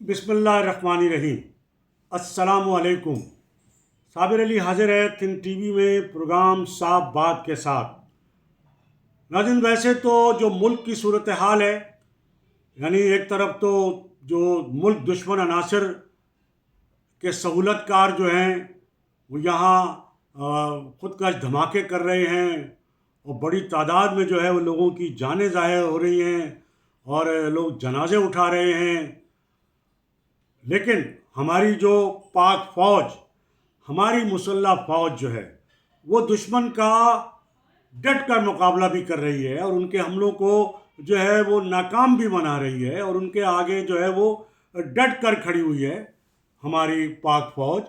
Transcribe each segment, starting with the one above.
بسم اللہ الرحمن الرحیم۔ السلام علیکم۔ صابر علی حاضر ہے تھنک ٹی وی میں پروگرام صاف بات کے ساتھ۔ ناظرین، ویسے تو جو ملک کی صورتحال ہے، یعنی ایک طرف تو جو ملک دشمن عناصر کے سہولت کار جو ہیں وہ یہاں خود کش دھماکے کر رہے ہیں اور بڑی تعداد میں جو ہے وہ لوگوں کی جانیں ضائع ہو رہی ہیں اور لوگ جنازے اٹھا رہے ہیں، لیکن ہماری جو پاک فوج، ہماری مسلح فوج جو ہے وہ دشمن کا ڈٹ کر مقابلہ بھی کر رہی ہے اور ان کے حملوں کو جو ہے وہ ناکام بھی بنا رہی ہے اور ان کے آگے جو ہے وہ ڈٹ کر کھڑی ہوئی ہے ہماری پاک فوج۔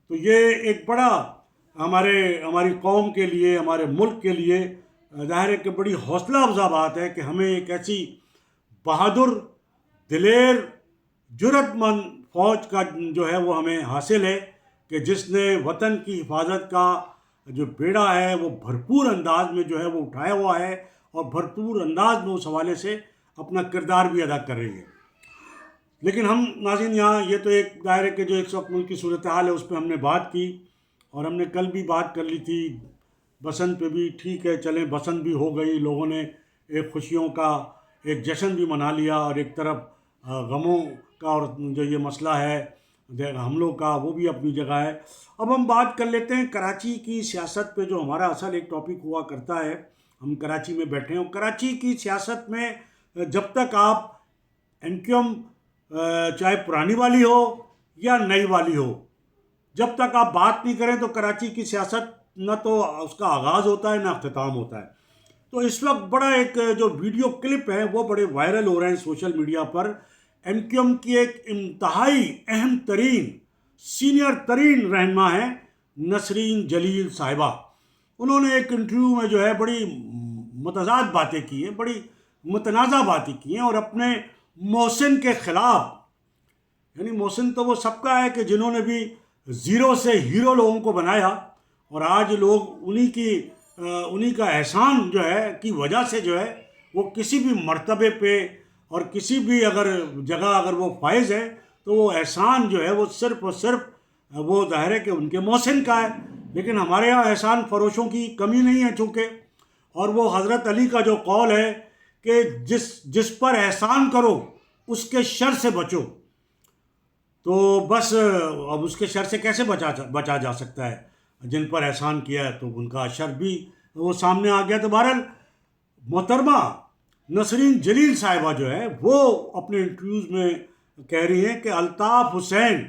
تو یہ ایک بڑا ہماری قوم کے لیے، ہمارے ملک کے لیے ظاہر ہے کہ بڑی حوصلہ افزا بات ہے کہ ہمیں ایک ایسی بہادر، دلیر، جرأت مند فوج کا جو ہے وہ ہمیں حاصل ہے کہ جس نے وطن کی حفاظت کا جو بیڑا ہے وہ بھرپور انداز میں جو ہے وہ اٹھایا ہوا ہے اور بھرپور انداز میں اس حوالے سے اپنا کردار بھی ادا کر رہی ہے۔ لیکن ہم ناظرین یہاں یہ تو ایک دائرے کے جو ایک وقت ملک کی صورتحال ہے اس پہ ہم نے بات کی اور ہم نے کل بھی بات کر لی تھی بسنت پہ بھی۔ ٹھیک ہے، چلیں بسنت بھی ہو گئی، لوگوں نے ایک خوشیوں کا ایک جشن بھی منا لیا اور ایک طرف غموں کا اور جو یہ مسئلہ ہے حملوں کا وہ بھی اپنی جگہ ہے۔ اب ہم بات کر لیتے ہیں کراچی کی سیاست پہ، جو ہمارا اصل ایک ٹاپک ہوا کرتا ہے۔ ہم کراچی میں بیٹھے ہیں اور کراچی کی سیاست میں جب تک آپ این کیو ایم چاہے پرانی والی ہو یا نئی والی ہو، جب تک آپ بات نہیں کریں تو کراچی کی سیاست نہ تو اس کا آغاز ہوتا ہے نہ اختتام ہوتا ہے۔ تو اس وقت بڑا ایک جو ویڈیو کلپ ہیں وہ بڑے وائرل ہو رہے ہیں سوشل میڈیا پر۔ این کیو ایم کی ایک انتہائی اہم ترین، سینئر ترین رہنما ہیں نسرین جلیل صاحبہ۔ انہوں نے ایک انٹرویو میں جو ہے بڑی متضاد باتیں کی ہیں، بڑی متنازع باتیں کی ہیں اور اپنے محسن کے خلاف، یعنی محسن تو وہ سب کا ہے کہ جنہوں نے بھی زیرو سے ہیرو لوگوں کو بنایا اور آج لوگ انہی کا احسان جو ہے کی وجہ سے جو ہے وہ کسی بھی مرتبے پہ اور کسی بھی جگہ اگر وہ فائز ہے تو وہ احسان جو ہے وہ صرف اور صرف وہ ظاہر ہے کہ ان کے محسن کا ہے۔ لیکن ہمارے یہاں احسان فروشوں کی کمی نہیں ہے چونکہ، اور وہ حضرت علی کا جو قول ہے کہ جس پر احسان کرو اس کے شر سے بچو، تو بس اب اس کے شر سے کیسے بچا جا سکتا ہے؟ جن پر احسان کیا ہے تو ان کا شر بھی وہ سامنے آ گیا۔ تو بہرحال محترمہ نسرین جلیل صاحبہ جو ہے وہ اپنے انٹرویوز میں کہہ رہی ہیں کہ الطاف حسین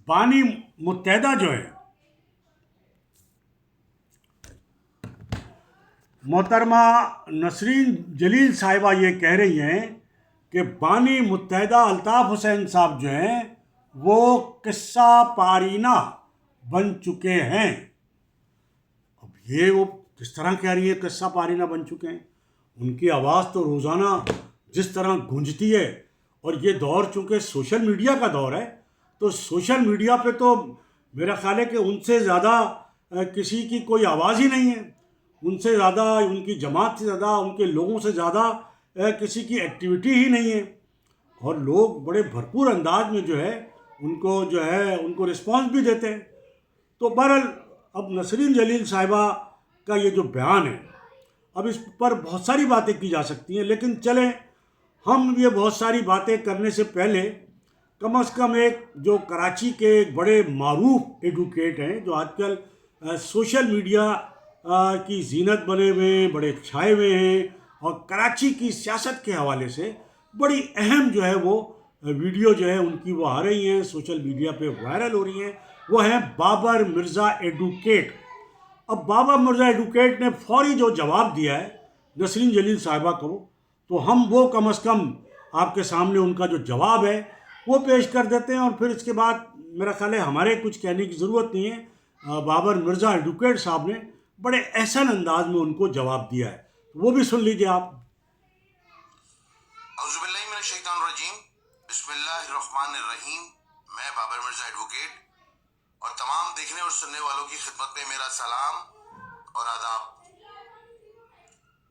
بانی متحدہ جو ہے، محترمہ نسرین جلیل صاحبہ یہ کہہ رہی ہیں کہ بانی متحدہ الطاف حسین صاحب جو ہیں وہ قصہ پارینہ بن چکے ہیں۔ اب یہ وہ کس طرح کہہ رہی ہے قصہ پارینہ بن چکے ہیں؟ ان کی آواز تو روزانہ جس طرح گونجتی ہے، اور یہ دور چونکہ سوشل میڈیا کا دور ہے تو سوشل میڈیا پہ تو میرا خیال ہے کہ ان سے زیادہ کسی کی کوئی آواز ہی نہیں ہے، ان سے زیادہ، ان کی جماعت سے زیادہ، ان کے لوگوں سے زیادہ کسی کی ایکٹیویٹی ہی نہیں ہے، اور لوگ بڑے بھرپور انداز میں جو ہے ان کو رسپانس بھی دیتے ہیں۔ تو بہرحال اب نسرین جلیل صاحبہ کا یہ جو بیان ہے، اب اس پر بہت ساری باتیں کی جا سکتی ہیں، لیکن چلیں ہم یہ بہت ساری باتیں کرنے سے پہلے کم از کم ایک جو کراچی کے ایک بڑے معروف ایڈوکیٹ ہیں جو آج کل سوشل میڈیا کی زینت بنے ہوئے ہیں، بڑے چھائے ہوئے ہیں اور کراچی کی سیاست کے حوالے سے بڑی اہم جو ہے وہ ویڈیو جو ہے ان کی وہ آ رہی ہیں سوشل میڈیا پہ وائرل ہو رہی ہیں، وہ ہیں بابر مرزا ایڈوکیٹ۔ اب بابر مرزا ایڈوکیٹ نے فوری جو جواب دیا ہے نسرین جلیل صاحبہ کو، تو ہم وہ کم از کم آپ کے سامنے ان کا جو جواب ہے وہ پیش کر دیتے ہیں، اور پھر اس کے بعد میرا خیال ہے ہمارے کچھ کہنے کی ضرورت نہیں ہے۔ بابر مرزا ایڈوکیٹ صاحب نے بڑے احسن انداز میں ان کو جواب دیا ہے، وہ بھی سن لیجئے آپ۔ اعوذ باللہ من الشیطان الرجیم، بسم اللہ الرحمن الرحیم۔ میں بابر مرزا ایڈوکیٹ اور تمام دیکھنے اور سننے والوں کی خدمت میں میرا سلام اور آداب۔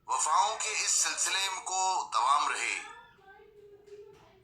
وفاؤں کے اس سلسلے کو دوام رہے۔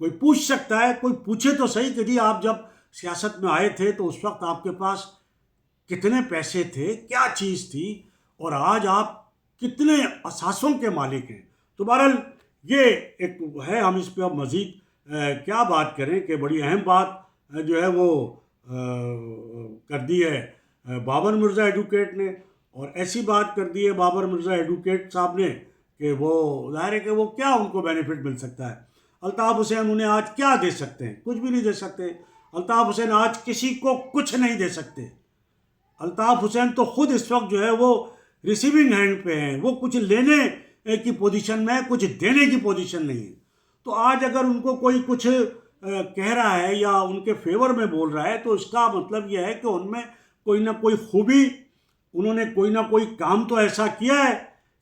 کوئی پوچھ سکتا ہے، کوئی پوچھے تو صحیح کہ جی آپ جب سیاست میں آئے تھے تو اس وقت آپ کے پاس کتنے پیسے تھے، کیا چیز تھی، اور آج آپ کتنے اثاثوں کے مالک ہیں. تو بہرحال یہ ایک ہے، ہم اس پہ اب مزید کیا بات کریں کہ بڑی اہم بات جو ہے وہ کر دی ہے بابر مرزا ایڈوکیٹ نے، اور ایسی بات کر دی ہے بابر مرزا ایڈوکیٹ صاحب نے کہ وہ ظاہر ہے کہ وہ کیا ان کو بینیفٹ مل سکتا ہے. الطاف حسین انہیں آج کیا دے سکتے ہیں؟ کچھ بھی نہیں دے سکتے. الطاف حسین آج کسی کو کچھ نہیں دے سکتے. الطاف حسین تو خود اس وقت جو ہے وہ ریسیونگ ہینڈ پہ ہیں، وہ کچھ لینے کی پوزیشن میں، کچھ دینے کی پوزیشن نہیں ہے. تو آج اگر ان کو کوئی کچھ کہہ رہا ہے یا ان کے فیور میں بول رہا ہے تو اس کا مطلب یہ ہے کہ ان میں کوئی نہ کوئی خوبی، انہوں نے کوئی نہ کوئی کام تو ایسا کیا ہے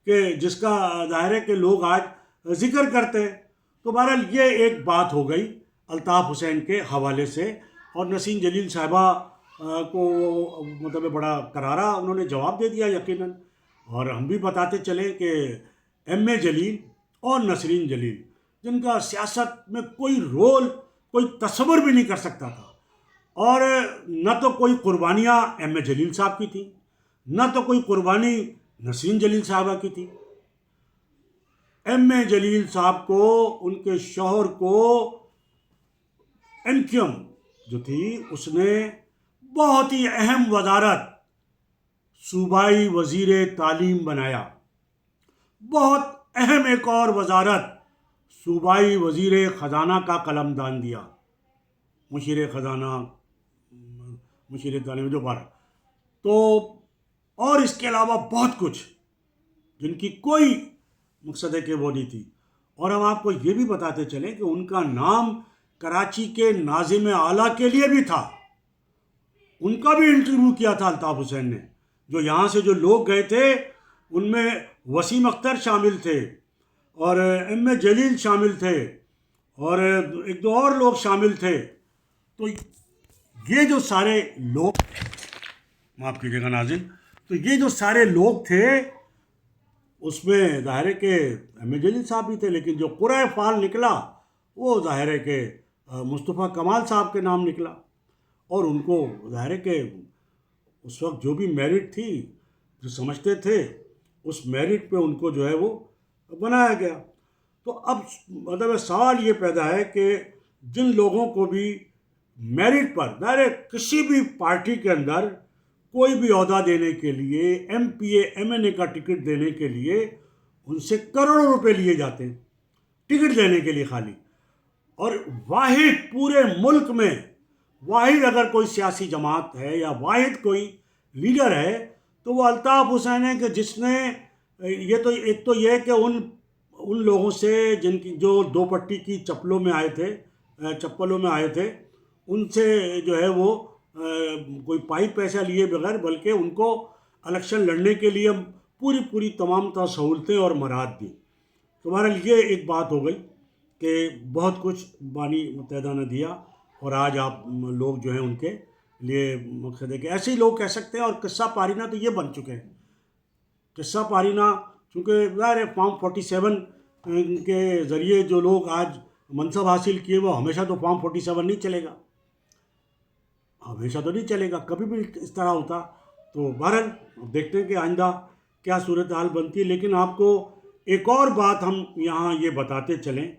کہ جس کا ظاہر ہے کہ لوگ آج ذکر کرتے ہیں. تو بہرحال یہ ایک بات ہو گئی الطاف حسین کے حوالے سے. اور نسیم جلیل صاحبہ کو مطلب بڑا کرارا انہوں نے جواب دے دیا یقیناً. اور ہم بھی بتاتے چلیں کہ ایم اے جلیل اور نسرین جلیل، جن کا سیاست میں کوئی رول کوئی تصور بھی نہیں کر سکتا تھا، اور نہ تو کوئی قربانیاں ایم اے جلیل صاحب کی تھیں، نہ تو کوئی قربانی نسرین جلیل صاحبہ کی تھی. ایم اے جلیل صاحب کو، ان کے شوہر کو انکم جو تھی اس نے بہت ہی اہم وزارت صوبائی وزیر تعلیم بنایا. بہت اہم ایک اور وزارت صوبائی وزیر خزانہ کا قلم دان دیا، مشیر خزانہ، مشیر تعلیم دوبارہ. تو اور اس کے علاوہ بہت کچھ جن کی کوئی مقصد ہے کہ وہ نہیں تھی. اور ہم آپ کو یہ بھی بتاتے چلیں کہ ان کا نام کراچی کے ناظم اعلیٰ کے لیے بھی تھا. ان کا بھی انٹرویو کیا تھا الطاف حسین نے. جو یہاں سے جو لوگ گئے تھے ان میں وسیم اختر شامل تھے، اور ایم اے جلیل شامل تھے، اور ایک دو اور لوگ شامل تھے. تو یہ جو سارے لوگ، معاف کیجیے گا ناظرین، تو یہ جو سارے لوگ تھے اس میں ظاہر ہے کہ ایم اے جلیل صاحب بھی تھے، لیکن جو قرۂ فعال نکلا وہ ظاہر ہے کہ مصطفیٰ کمال صاحب کے نام نکلا. اور ان کو ظاہر ہے کہ اس وقت جو بھی میرٹ تھی، جو سمجھتے تھے اس میرٹ پہ ان کو جو ہے وہ بنایا گیا. تو اب مطلب سوال یہ پیدا ہے کہ جن لوگوں کو بھی میرٹ پر ظاہر ہے کسی بھی پارٹی کے اندر کوئی بھی عہدہ دینے کے لیے، M P A M N A کا ٹکٹ دینے کے لیے ان سے کروڑوں روپے لیے جاتے ہیں ٹکٹ دینے کے لیے خالی. اور واحد پورے ملک میں واحد اگر کوئی سیاسی جماعت ہے یا واحد کوئی لیڈر ہے تو وہ الطاف حسین ہے، کہ جس نے یہ تو ایک تو یہ ہے کہ ان لوگوں سے جن کی جو دو پٹی کی چپلوں میں آئے تھے ان سے جو ہے وہ کوئی پائی پیسہ لیے بغیر، بلکہ ان کو الیکشن لڑنے کے لیے پوری تمام سہولتیں اور مراد دی. تو بہرحال یہ ایک بات ہو گئی کہ بہت کچھ بانی متحدہ نے دیا، اور آج آپ لوگ جو ہیں ان کے لیے مقصد ہے کہ ایسے ہی لوگ کہہ سکتے ہیں. اور قصہ پارینہ تو یہ بن چکے ہیں. قصہ پارینہ چونکہ ظاہر ہے فارم 47 کے ذریعے جو لوگ آج منصب حاصل کیے وہ ہمیشہ تو فارم 47 نہیں چلے گا، ہمیشہ تو نہیں چلے گا، کبھی بھی اس طرح ہوتا. تو بہرحال دیکھتے ہیں کہ آئندہ کیا صورتحال بنتی ہے. لیکن آپ کو ایک اور بات ہم یہاں یہ بتاتے چلیں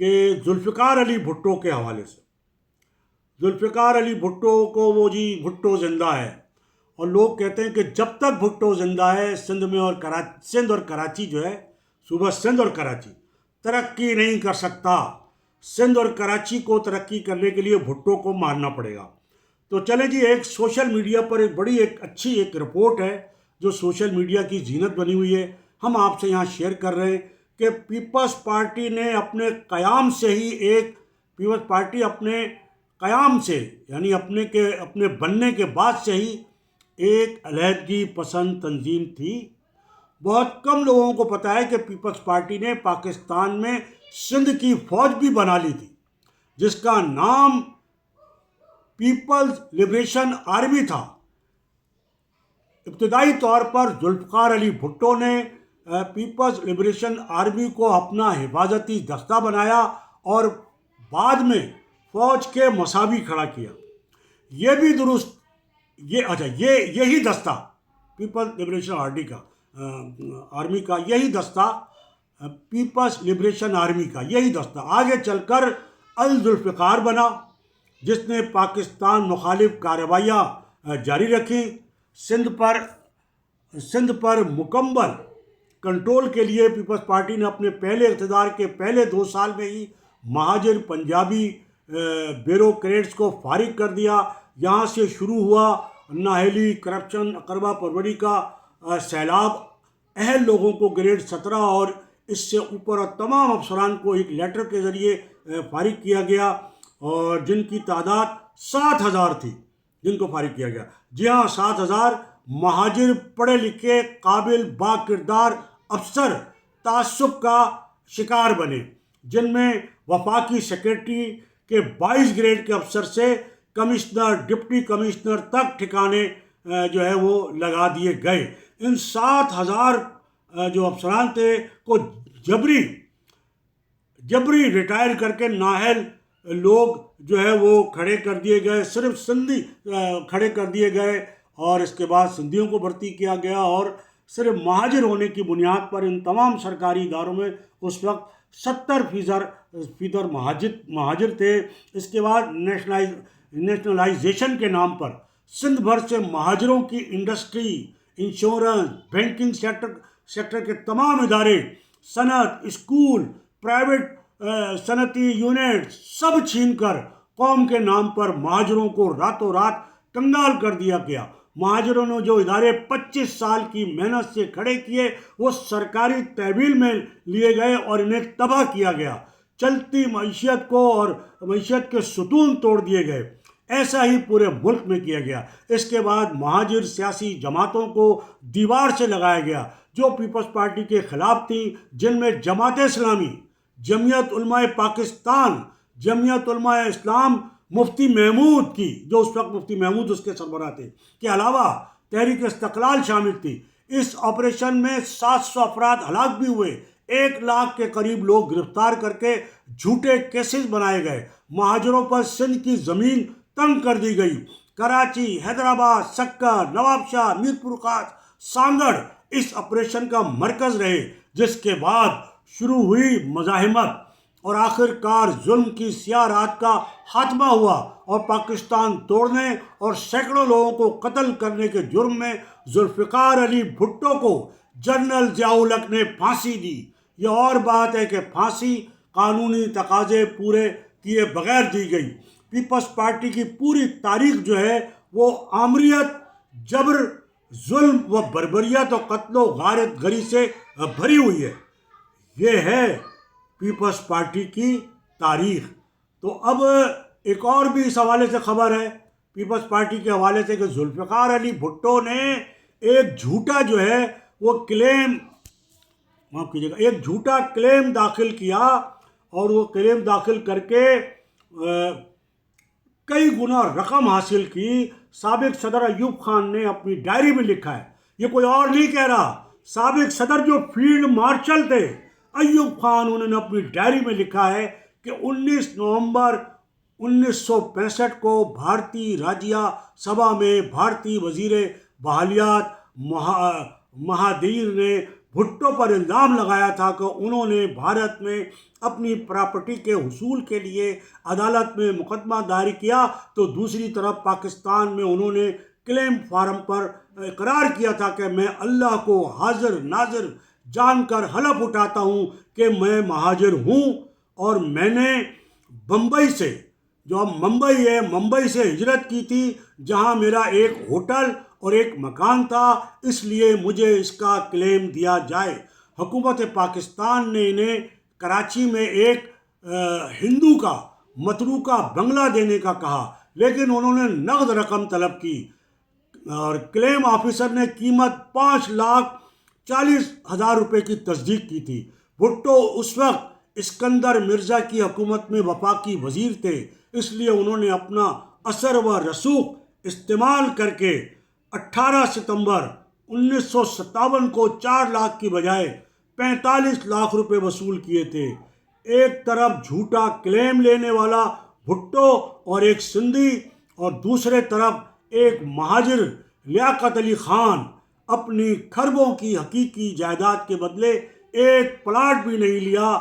کہ ذوالفقار علی بھٹو کے حوالے سے، ذوالفقار علی بھٹو کو وہ جی بھٹو زندہ ہے، اور لوگ کہتے ہیں کہ جب تک بھٹو زندہ ہے سندھ میں سندھ اور کراچی جو ہے، صوبہ سندھ اور کراچی ترقی نہیں کر سکتا. سندھ اور کراچی کو ترقی کرنے کے لیے بھٹو کو مارنا پڑے گا. تو چلیں جی، ایک سوشل میڈیا پر ایک اچھی ایک رپورٹ ہے جو سوشل میڈیا کی زینت بنی ہوئی ہے، ہم آپ سے یہاں شیئر کر رہے ہیں کہ پیپلز پارٹی نے اپنے قیام سے ہی پیپلز پارٹی اپنے قیام سے یعنی اپنے بننے کے بعد سے ہی ایک علیحدگی پسند تنظیم تھی. بہت کم لوگوں کو پتہ ہے کہ پیپلز پارٹی نے پاکستان میں سندھ کی فوج بھی بنا لی تھی، جس کا نام پیپلز لبریشن آرمی تھا. ابتدائی طور پر ذوالفقار علی بھٹو نے پیپلز لبریشن آرمی کو اپنا حفاظتی دستہ بنایا اور بعد میں فوج کے مساوی کھڑا کیا۔ یہ بھی درست، یہی دستہ پیپل لبریشن آرمی کا یہی دستہ پیپلز لبریشن آرمی کا یہی دستہ آگے چل کر الذوالفقار بنا، جس نے پاکستان مخالف کارروائیاں جاری رکھیں۔ سندھ پر مکمل کنٹرول کے لیے پیپلز پارٹی نے اپنے پہلے اقتدار کے پہلے 2 سال میں ہی مہاجر پنجابی بیوروکریٹس کو فارغ کر دیا۔ یہاں سے شروع ہوا نااہلی، کرپشن، اقربا پروری کا سیلاب۔ اہل لوگوں کو گریڈ 17 اور اس سے اوپر اور تمام افسران کو ایک لیٹر کے ذریعے فارغ کیا گیا، اور جن کی تعداد 7,000 تھی جن کو فارغ کیا گیا۔ جی ہاں، 7,000 مہاجر پڑھے لکھے قابل با کردار افسر تعصب کا شکار بنے، جن میں وفاقی سیکرٹری کے 22 گریڈ کے افسر سے کمشنر، ڈپٹی کمشنر تک ٹھکانے جو ہے وہ لگا دیے گئے۔ ان 7,000 جو افسران تھے کو جبری ریٹائر کر کے نااہل لوگ جو ہے وہ کھڑے کر دیے گئے، صرف سندھی کھڑے کر دیے گئے، اور اس کے بعد سندھیوں کو بھرتی کیا گیا، اور صرف مہاجر ہونے کی بنیاد پر ان تمام سرکاری اداروں میں اس وقت 70% مہاجر تھے۔ اس کے بعد نیشنلائزیشن کے نام پر سندھ بھر سے مہاجروں کی انڈسٹری، انشورنس، بینکنگ سیکٹر کے تمام ادارے، صنعت، اسکول، پرائیویٹ صنعتی یونٹ سب چھین کر قوم کے نام پر مہاجروں کو راتوں رات کنگال کر دیا گیا۔ مہاجروں نے جو ادارے 25 سال کی محنت سے کھڑے کیے وہ سرکاری تحویل میں لیے گئے اور انہیں تباہ کیا گیا۔ چلتی معیشت کو اور معیشت کے ستون توڑ دیے گئے۔ ایسا ہی پورے ملک میں کیا گیا۔ اس کے بعد مہاجر سیاسی جماعتوں کو دیوار سے لگایا گیا جو پیپلز پارٹی کے خلاف تھیں، جن میں جماعت اسلامی، جمعیت علماء پاکستان، جمعیت علماء اسلام، مفتی محمود کی، جو اس وقت مفتی محمود اس کے سربراہ تھے، کے علاوہ تحریک استقلال شامل تھی۔ اس آپریشن میں 700 افراد ہلاک بھی ہوئے، 1 لاکھ کے قریب لوگ گرفتار کر کے جھوٹے کیسز بنائے گئے۔ مہاجروں پر سندھ کی زمین تنگ کر دی گئی۔ کراچی، حیدرآباد، سکر، نواب شاہ، میرپور خاص، سانگڑ اس آپریشن کا مرکز رہے، جس کے بعد شروع ہوئی مزاحمت اور آخر کار ظلم کی سیاہ رات کا خاتمہ ہوا، اور پاکستان توڑنے اور سینکڑوں لوگوں کو قتل کرنے کے جرم میں ذوالفقار علی بھٹو کو جنرل ضیاء الحق نے پھانسی دی۔ یہ اور بات ہے کہ پھانسی قانونی تقاضے پورے کیے بغیر دی گئی۔ پیپلز پارٹی کی پوری تاریخ جو ہے وہ آمریت، جبر، ظلم و بربریت اور قتل و غارت گری سے بھری ہوئی ہے۔ یہ ہے پیپلز پارٹی کی تاریخ۔ تو اب ایک اور بھی اس حوالے سے خبر ہے پیپلز پارٹی کے حوالے سے کہ ذوالفقار علی بھٹو نے ایک جھوٹا جو ہے وہ ایک جھوٹا کلیم داخل کیا، اور وہ کلیم داخل کر کے کئی گنا رقم حاصل کی۔ سابق صدر ایوب خان نے اپنی ڈائری میں لکھا ہے، یہ کوئی اور نہیں کہہ رہا، سابق صدر جو فیلڈ مارشل تھے ایوب خان، انہوں نے اپنی ڈائری میں لکھا ہے کہ 19 نومبر 1965 کو بھارتی راجیہ سبھا میں بھارتی وزیر بحالیات مہادیر نے بھٹو پر الزام لگایا تھا کہ انہوں نے بھارت میں اپنی پراپرٹی کے حصول کے لیے عدالت میں مقدمہ دائر کیا، تو دوسری طرف پاکستان میں انہوں نے کلیم فارم پر اقرار کیا تھا کہ میں اللہ کو حاضر ناظر جان کر حلف اٹھاتا ہوں کہ میں مہاجر ہوں، اور میں نے بمبئی سے، جو اب ممبئی ہے، ممبئی سے ہجرت کی تھی، جہاں میرا ایک ہوٹل اور ایک مکان تھا، اس لیے مجھے اس کا کلیم دیا جائے۔ حکومت پاکستان نے انہیں کراچی میں ایک ہندو کا متروکہ بنگلہ دینے کا کہا، لیکن انہوں نے نقد رقم طلب کی، اور کلیم آفیسر نے قیمت 5,40,000 روپے کی تصدیق کی تھی۔ بھٹو اس وقت اسکندر مرزا کی حکومت میں وفاقی وزیر تھے، اس لیے انہوں نے اپنا اثر و رسوخ استعمال کر کے 18 ستمبر 1957 کو 4 لاکھ کی بجائے 45 لاکھ روپے وصول کیے تھے۔ ایک طرف جھوٹا کلیم لینے والا بھٹو اور ایک سندھی، اور دوسرے طرف ایک مہاجر لیاقت علی خان اپنی کھربوں کی حقیقی جائیداد کے بدلے ایک پلاٹ بھی نہیں لیا،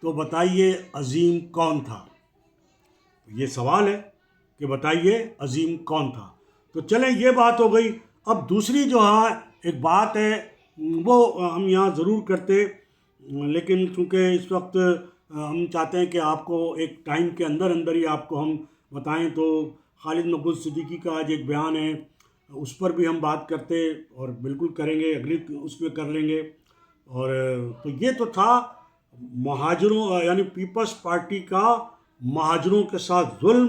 تو بتائیے عظیم کون تھا؟ یہ سوال ہے کہ بتائیے عظیم کون تھا۔ تو چلیں یہ بات ہو گئی۔ اب دوسری جو ہے ایک بات ہے وہ ہم یہاں ضرور کرتے، لیکن چونکہ اس وقت ہم چاہتے ہیں کہ آپ کو ایک ٹائم کے اندر اندر ہی آپ کو ہم بتائیں، تو خالد مقبول صدیقی کا آج ایک بیان ہے، اس پر بھی ہم بات کرتے اور بالکل کریں گے، اگلی اس پہ کر لیں گے۔ اور تو یہ تو تھا مہاجروں یعنی پیپلز پارٹی کا مہاجروں کے ساتھ ظلم،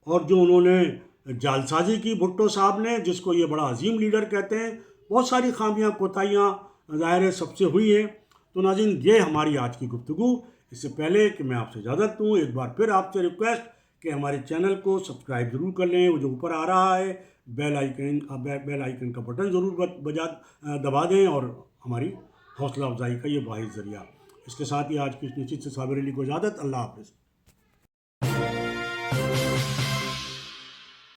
اور جو انہوں نے جعل سازی کی بھٹو صاحب نے، جس کو یہ بڑا عظیم لیڈر کہتے ہیں۔ بہت ساری خامیاں کوتاہیاں ظاہر ہے سب سے ہوئی ہیں۔ تو ناظرین یہ ہماری آج کی گفتگو۔ اس سے پہلے کہ میں آپ سے اجازت لوں، ایک بار پھر آپ سے ریکویسٹ کہ ہمارے چینل کو سبسکرائب ضرور کر لیں، وہ جو اوپر آ رہا ہے بیل آئیکن کا بٹن ضرور دبا دیں، اور ہماری حوصلہ افزائی کا یہ واحد ذریعہ۔ اس کے ساتھ ہی آج کی اس نشست سے صابر علی کو اجازت۔ اللہ حافظ۔